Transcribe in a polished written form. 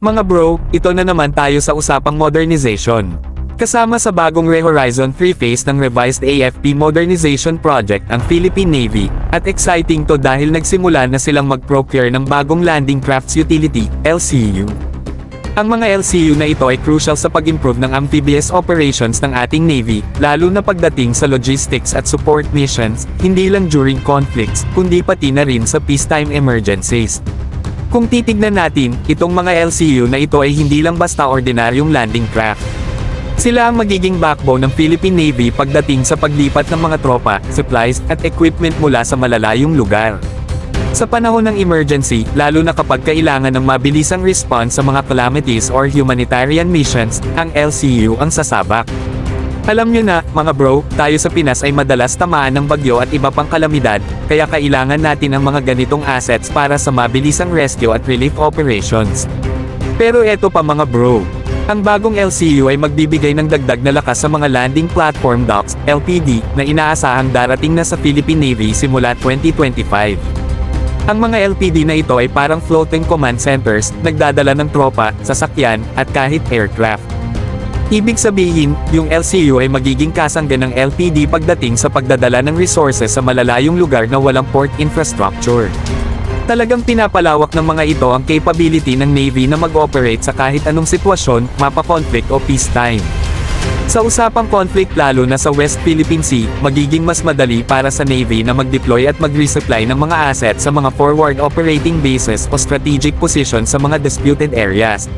Mga bro, ito na naman tayo sa usapang modernization. Kasama sa bagong Re-Horizon 3 phase ng revised AFP Modernization Project ang Philippine Navy, at exciting to dahil nagsimula na silang mag-procure ng bagong Landing Crafts Utility, LCU. Ang mga LCU na ito ay crucial sa pag-improve ng amphibious operations ng ating Navy, lalo na pagdating sa logistics at support missions, hindi lang during conflicts, kundi pati na rin sa peacetime emergencies. Kung titignan natin, itong mga LCU na ito ay hindi lang basta ordinaryong landing craft. Sila ang magiging backbone ng Philippine Navy pagdating sa paglipat ng mga tropa, supplies, at equipment mula sa malalayong lugar. Sa panahon ng emergency, lalo na kapag kailangan ng mabilisang response sa mga calamities or humanitarian missions, ang LCU ang sasabak. Alam nyo na, mga bro, tayo sa Pinas ay madalas tamaan ng bagyo at iba pang kalamidad, kaya kailangan natin ang mga ganitong assets para sa mabilisang rescue at relief operations. Pero eto pa mga bro. Ang bagong LCU ay magbibigay ng dagdag na lakas sa mga Landing Platform Docks, LPD, na inaasahang darating na sa Philippine Navy simula 2025. Ang mga LPD na ito ay parang floating command centers, nagdadala ng tropa, sasakyan, at kahit aircraft. Ibig sabihin, yung LCU ay magiging kasangga ng LPD pagdating sa pagdadala ng resources sa malalayong lugar na walang port infrastructure. Talagang pinapalawak ng mga ito ang capability ng Navy na mag-operate sa kahit anong sitwasyon, mapa-conflict o peacetime. Sa usapang conflict lalo na sa West Philippine Sea, magiging mas madali para sa Navy na mag-deploy at mag-resupply ng mga assets sa mga forward operating bases o strategic positions sa mga disputed areas.